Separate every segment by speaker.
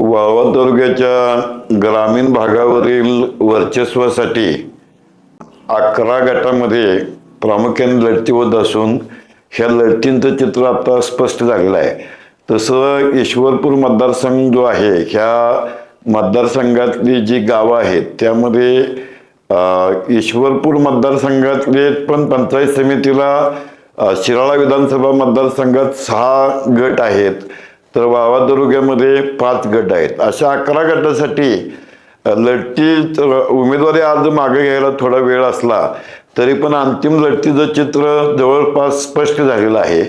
Speaker 1: वाळवा तालुक्याच्या ग्रामीण भागावरील वर्चस्वासाठी 11 गटामध्ये प्रामुख्याने लढती होत असून ह्या लढतींचं चित्र आता स्पष्ट झालेलं आहे. तसं ईश्वरपूर मतदारसंघ जो आहे, ह्या मतदारसंघातली जी गावं आहेत त्यामध्ये ईश्वरपूर मतदारसंघातले पण पंचायत समितीला शिराळा विधानसभा मतदारसंघात 6 गट आहेत, तर वाळवा तालुक्यामध्ये 5 गट आहेत. अशा 11 गटासाठी लढती उमेदवारी अर्ज मागे घ्यायला थोडा वेळ असला तरी पण अंतिम लढतीचं चित्र जवळपास स्पष्ट झालेलं आहे.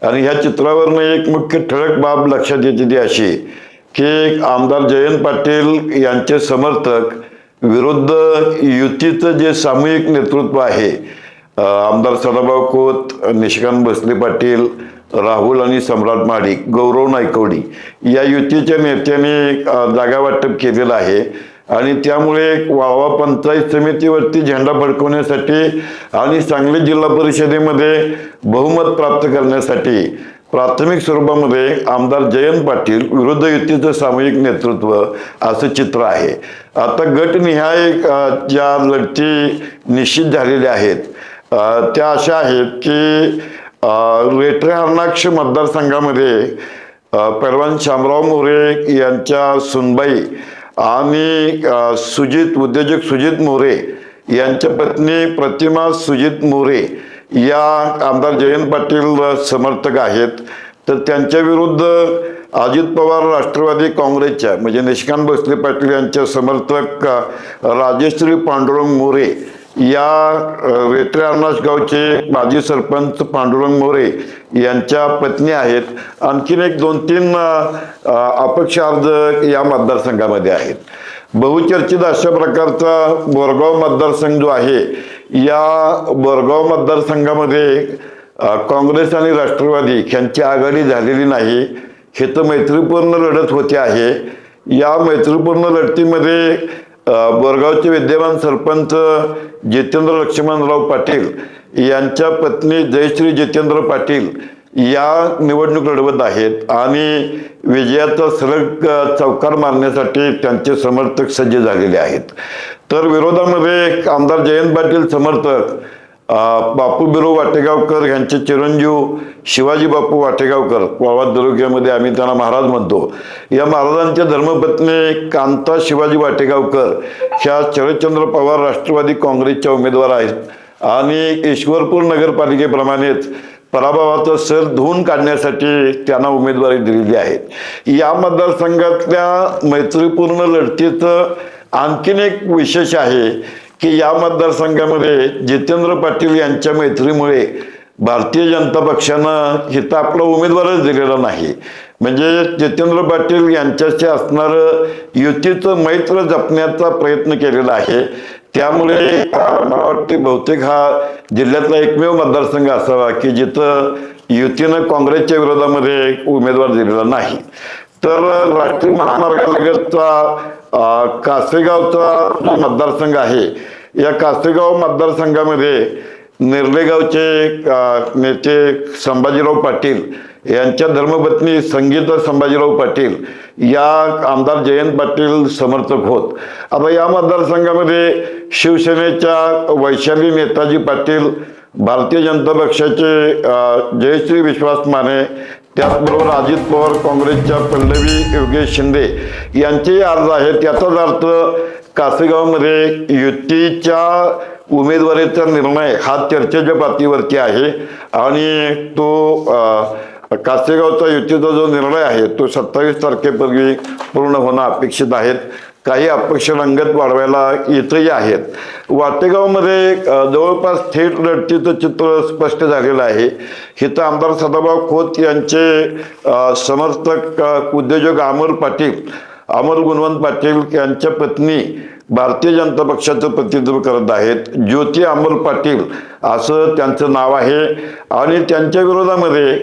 Speaker 1: आणि ह्या चित्रावरनं एक मुख्य ठळक बाब लक्षात येते ती अशी की आमदार जयंत पाटील यांचे समर्थक विरुद्ध युतीचं जे सामूहिक नेतृत्व आहे, आमदार सदाभाऊ खोत, निशिकांत भोसले पाटील, राहुल आणि सम्राट महाडिक, गौरव नायकवडी या युतीच्या नेत्यांनी जागा वाटप केलेलं आहे. आणि त्यामुळे वाळवा पंचायत समितीवरती झेंडा फडकवण्यासाठी आणि सांगली जिल्हा परिषदेमध्ये बहुमत प्राप्त करण्यासाठी प्राथमिक स्वरूपामध्ये आमदार जयंत पाटील विरुद्ध युतीचं सामूहिक नेतृत्व असं चित्र आहे. आता गटनिहाय ज्या लढती निश्चित झालेल्या आहेत त्या अशा आहेत की रेटरे हरणाक्ष मतदारसंघामध्ये पैलवान शामराव मोरे यांच्या सुनबाई आणि उद्योजक सुजित मोरे यांच्या पत्नी प्रतिमा सुजित मोरे या आमदार जयंत पाटील समर्थक आहेत. तर त्यांच्या विरुद्ध अजित पवार राष्ट्रवादी काँग्रेसच्या म्हणजे निशिकांत भोसले पाटील यांचे समर्थक राजेश्री पांडुरंग मोरे या रेटरे अर्नास गावचे माजी सरपंच पांडुरंग मोरे यांच्या पत्नी आहेत. आणखीन एक 2-3 अपक्ष अर्ज या मतदारसंघामध्ये आहेत. बहुचर्चित अशा प्रकारचा बोरगाव मतदारसंघ जो आहे, या बोरगाव मतदारसंघामध्ये काँग्रेस आणि राष्ट्रवादी यांची आघाडी झालेली नाही. हे तर मैत्रीपूर्ण लढत होते आहे. या मैत्रीपूर्ण लढतीमध्ये बोरगावचे विद्यमान सरपंच जितेंद्र लक्ष्मणराव पाटील यांच्या पत्नी जयश्री जितेंद्र पाटील या निवडणूक लढवत आहेत आणि विजयाचा सलग चौकार मारण्यासाठी त्यांचे समर्थक सज्ज झालेले आहेत. तर विरोधामध्ये आमदार जयंत पाटील समर्थक बापू बिरो वाटेगावकर यांचे चिरंजीव शिवाजी बापू वाटेगावकर, वाळवा तालुक्यामध्ये आम्ही त्यांना महाराज म्हणतो, या महाराजांच्या धर्मपत्नी कांता शिवाजी वाटेगावकर ह्या शरदचंद्र पवार राष्ट्रवादी काँग्रेसच्या उमेदवार आहेत आणि ईश्वरपूर नगरपालिकेप्रमाणेच पराभवाचा सर धुवून काढण्यासाठी त्यांना उमेदवारी दिलेली आहे. या मतदारसंघातल्या मैत्रीपूर्ण लढतीचं आणखीन एक विशेष आहे की या मतदारसंघामध्ये जितेंद्र पाटील यांच्या मैत्रीमुळे भारतीय जनता पक्षानं इथं आपला उमेदवारच दिलेला नाही. म्हणजे जितेंद्र पाटील यांच्याशी असणारं युतीचं मैत्र जपण्याचा प्रयत्न केलेला आहे. त्यामुळे मला वाटते बहुतेक हा जिल्ह्यातला एकमेव मतदारसंघ असावा की जिथं युतीनं काँग्रेसच्या विरोधामध्ये उमेदवार दिलेला नाही. तर राष्ट्रीय महामार्गालगतचा कासेगावचा मतदारसंघ आहे, या कासेगाव मतदारसंघामध्ये निर्लेगावचे नेते संभाजीराव पाटील यांच्या धर्मपत्नी संगीता संभाजीराव पाटील या आमदार जयंत पाटील समर्थक होत. आता या मतदारसंघामध्ये शिवसेनेच्या वैशाली नेताजी पाटील, भारतीय जनता पक्षाचे जयश्री विश्वास माने, त्याचबरोबर अजित पवार काँग्रेसच्या पल्लवी योगेश शिंदे यांचेही अर्ज आहेत. याचाच अर्थ कासेगावमध्ये युतीच्या उमेदवारीचा निर्णय हा चर्चेच्या पातळीवरती आहे आणि तो कासेगावचा युतीचा जो निर्णय आहे तो 27 तारखेपूर्वी पूर्ण होणं अपेक्षित आहेत. काही अपक्ष रंगत वाढवायला इथंही आहेत. वाटेगावमध्ये जवळपास थेट लढतीचं चित्र स्पष्ट झालेलं आहे. इथं आमदार सदाभाऊ खोत यांचे समर्थक उद्योजक अमर गुणवंत पाटील यांच्या पत्नी भारतीय जनता पक्षाचं प्रतिनिधित्व करत आहेत. ज्योती अमोल पाटील असं त्यांचं नाव आहे आणि त्यांच्या विरोधामध्ये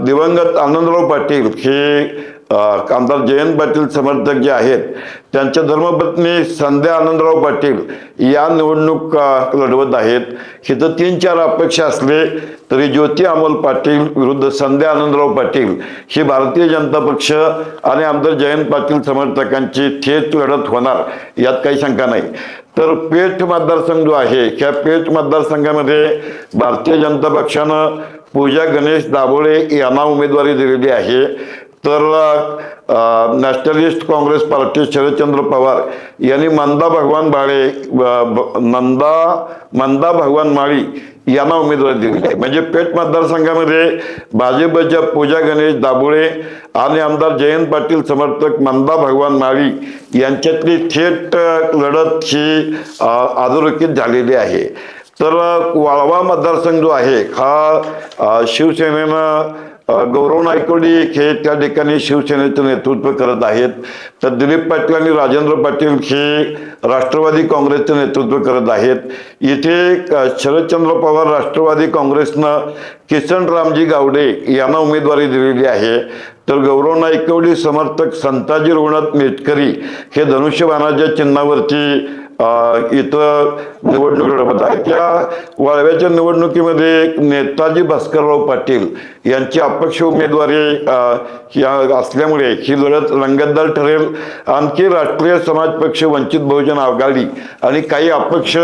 Speaker 1: दिवंगत आनंदराव पाटील हे आमदार जयंत पाटील समर्थक जे आहेत त्यांच्या धर्मपत्नी संध्या आनंदराव पाटील या निवडणूक लढवत आहेत. इथं 3-4 अपक्ष असले तरी ज्योती अमोल पाटील विरुद्ध संध्या आनंदराव पाटील ही भारतीय जनता पक्ष आणि आमदार जयंत पाटील समर्थकांची थेट लढत होणार यात काही शंका नाही. तर पेठ मतदारसंघ जो आहे त्या पेठ मतदारसंघामध्ये भारतीय जनता पक्षानं पूजा गणेश दाभोळे यांना उमेदवारी दिलेली आहे. तर नॅशनलिस्ट काँग्रेस पार्टी शरदचंद्र पवार यांनी मंदा भगवान माळी यांना उमेदवारी दिली आहे. म्हणजे पेठ मतदारसंघामध्ये भाजपच्या पूजा गणेश दाभोळे आणि आमदार जयंत पाटील समर्थक मंदा भगवान माळी यांच्यातली थेट लढत ही अधोरेखित झालेली आहे. तर वाळवा मतदारसंघ जो आहे हा शिवसेनेनं गौरव नायकवडी हे त्या ठिकाणी शिवसेनेचं नेतृत्व करत आहेत. तर दिलीप पाटील आणि राजेंद्र पाटील हे राष्ट्रवादी काँग्रेसचं नेतृत्व करत आहेत. इथे शरदचंद्र पवार राष्ट्रवादी काँग्रेसनं किसन रामजी गावडे यांना उमेदवारी दिलेली आहे. तर गौरव नायकवडी समर्थक संताजी रघुनाथ मेटकरी हे धनुष्यबाणाच्या चिन्हावरती इथं निवडणूक लढवत आहे. त्या वाळव्याच्या निवडणुकीमध्ये नेताजी भास्करराव पाटील यांची अपक्ष उमेदवारी असल्यामुळे ही लढत रंगतदार ठरेल. आणखी राष्ट्रीय समाज पक्ष, वंचित बहुजन आघाडी आणि काही अपक्ष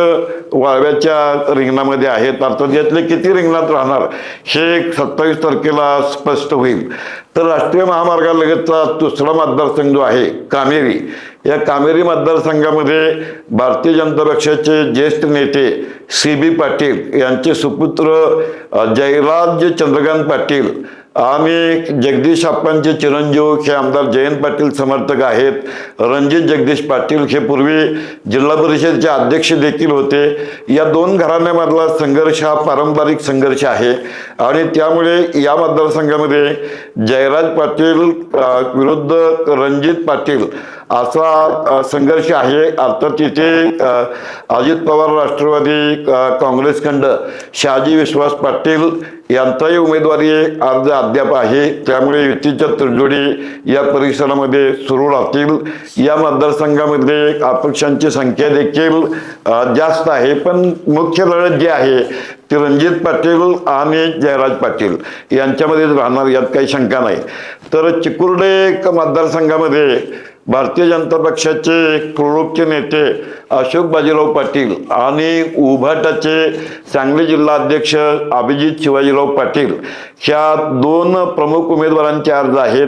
Speaker 1: वाळव्याच्या रिंगणामध्ये आहेत. अर्थात यातले किती रिंगणात राहणार हे 27 तारखेला स्पष्ट होईल. तर राष्ट्रीय महामार्गालगतचा दुसरा मतदारसंघ जो आहे कामेरी, या कामेरी मतदारसंघामध्ये भारतीय जनता पक्षाचे ज्येष्ठ नेते CB पाटील यांचे सुपुत्र जयराज चंद्रकांत पाटील आणि जगदीश अप्पांचे चिरंजीव हे आमदार जयंत पाटील समर्थक आहेत. रणजित जगदीश पाटील हे पूर्वी जिल्हा परिषदेचे अध्यक्ष देखील होते. या दोन घराण्यामधला संघर्ष हा पारंपरिक संघर्ष आहे आणि त्यामुळे या मतदारसंघामध्ये जयराज पाटील विरुद्ध रणजित पाटील असा संघर्ष आहे. अर्थात तिथे अजित पवार राष्ट्रवादी काँग्रेसखंड शहाजी विश्वास पाटील यांचाही उमेदवारी अर्ज अद्याप आहे. त्यामुळे युतीच्या तडजोडी या परिसरामध्ये सुरू राहतील. या मतदारसंघामध्ये अपक्षांची संख्या देखील जास्त आहे, पण मुख्य लढत जी आहे ती रणजित पाटील आणि जयराज पाटील यांच्यामध्येच राहणार यात काही शंका नाही. तर चिकुर्डे मतदारसंघामध्ये भारतीय जनता पक्षाचे प्रमुख नेते अशोक बाजीराव पाटील आणि उभाटाचे सांगली जिल्हा अध्यक्ष अभिजित शिवाजीराव पाटील ह्या दोन प्रमुख उमेदवारांचे अर्ज आहेत.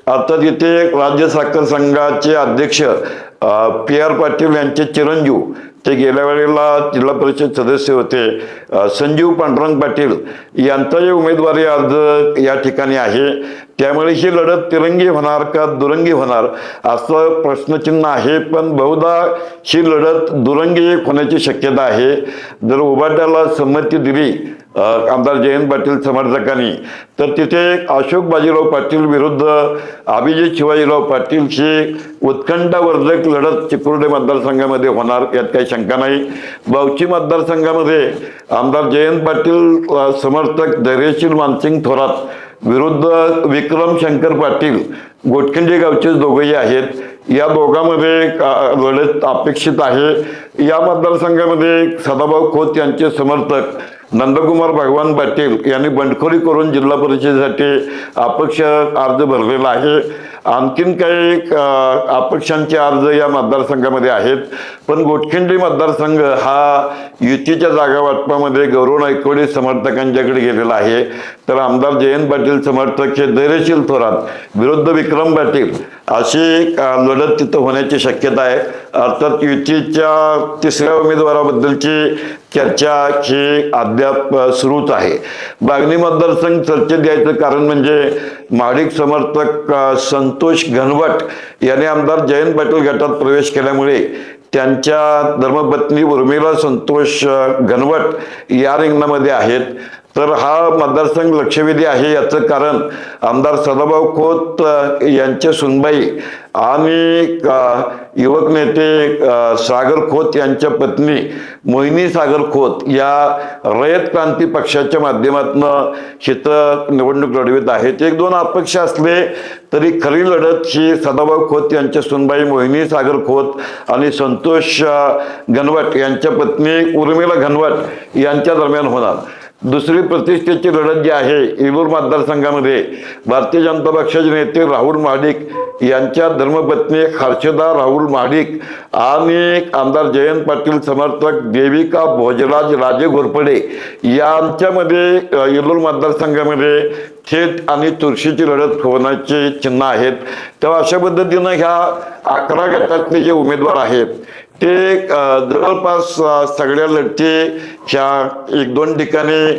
Speaker 1: अर्थात इथे राज्य साखर संघाचे अध्यक्ष PR पाटील यांचे चिरंजीव ते गेल्या वेळेला जिल्हा परिषद सदस्य होते संजीव पांडुरंग पाटील यांचाही उमेदवारी अर्ज या ठिकाणी आहे. त्यामुळे ही लढत तिरंगी होणार का दुरंगी होणार असं प्रश्नचिन्ह आहे, पण बहुधा ही लढत दुरंगी होण्याची शक्यता आहे. जर उभाट्याला संमती दिली आमदार जयंत पाटील समर्थकांनी तर तिथे अशोक बाजीराव पाटील विरुद्ध अभिजित शिवाजीराव पाटील ही उत्कंठावर्धक लढत चिकुर्डे मतदारसंघामध्ये होणार यात काही शंका नाही. बावची मतदारसंघामध्ये आमदार जयंत पाटील समर्थक धैर्यशील मानसिंग थोरात विरुद्ध विक्रम शंकर पाटील गोटखिंडी गावचे दोघेही आहेत. या दोघांमध्ये लढत अपेक्षित आहे. या मतदारसंघामध्ये सदाभाऊ खोत यांचे समर्थक नंदकुमार भगवान पाटील यांनी बंडखोरी करून जिल्हा परिषदेसाठी अपक्ष अर्ज भरलेला आहे. आणखीन काही अपक्षांचे अर्ज या मतदारसंघामध्ये आहेत, पण गोटखिंडी मतदारसंघ हा युतीच्या जागा वाटपामध्ये गौरव नायकवडी समर्थकांच्याकडे गेलेला आहे. तर आमदार जयंत पाटील समर्थक हे धैर्यशील थोरात विरुद्ध विक्रम पाटील अशी लढत तिथं होण्याची शक्यता आहे. अर्थात युतीच्या तिसऱ्या उमेदवाराबद्दलची चर्चा ही अद्याप सुरूच आहे. बागणी मतदारसंघ चर्चेत द्यायचं कारण म्हणजे महाडिक समर्थक संतोष घनवट यांनी आमदार जयंत पाटील गटात प्रवेश केल्यामुळे त्यांच्या धर्मपत्नी उर्मिला संतोष घनवट या रिंगणामध्ये आहेत. तर हा मतदारसंघ लक्षवेधी आहे. याचं कारण आमदार सदाभाऊ खोत यांचे सुनबाई आणि युवक नेते सागर खोत यांच्या पत्नी मोहिनी सागर खोत या रयत क्रांती पक्षाच्या माध्यमातून हिथं निवडणूक लढवित आहेत. एक दोन अपक्ष असले तरी खरी लढत ही सदाभाऊ खोत यांच्या सुनबाई मोहिनी सागर खोत आणि संतोष घनवट यांच्या पत्नी उर्मिला घनवट यांच्या दरम्यान होणार. दुसरी प्रतिष्ठेची लढत जी आहे येलूर मतदारसंघामध्ये भारतीय जनता पक्षाचे नेते राहुल महाडिक यांच्या धर्मपत्नी हर्षदा राहुल महाडिक आणि आमदार जयंत पाटील समर्थक देविका भोजराज राजे घोरपडे यांच्यामध्ये येलूर मतदारसंघामध्ये थेट आणि चुरशीची लढत होण्याचे चिन्ह आहेत. तेव्हा अशा पद्धतीनं ह्या 11 गटातले जे उमेदवार आहेत ते जवळपास सगळ्या लढती ह्या 1-2 ठिकाणी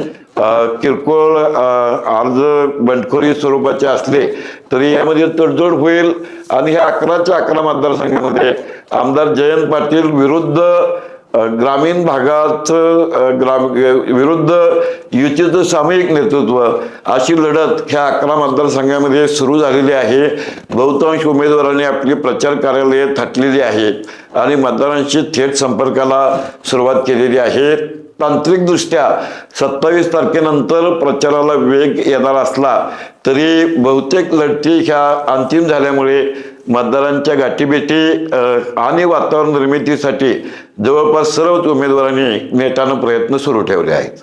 Speaker 1: किरकोळ अर्ज बंडखोरी स्वरूपाचे असले तरी यामध्ये तडजोड होईल आणि ह्या 11च्या 11 मतदारसंघामध्ये आमदार जयंत पाटील विरुद्ध ग्रामीण भागाचं विरुद्ध युतीचं सामूहिक नेतृत्व अशी लढत ह्या 11 मतदारसंघामध्ये सुरू झालेली आहे. बहुतांश उमेदवारांनी आपली प्रचार कार्यालये थाटलेली आहेत आणि मतदारांशी थेट संपर्काला सुरुवात केलेली आहे. तांत्रिकदृष्ट्या 27 तारखेनंतर प्रचाराला वेग येणार असला तरी बहुतेक लढती ह्या अंतिम झाल्यामुळे मतदारांच्या गाठीभेटी आणि वातावरण निर्मितीसाठी जवळपास सर्वच उमेदवारांनी नेटानं प्रयत्न सुरू ठेवले आहेत.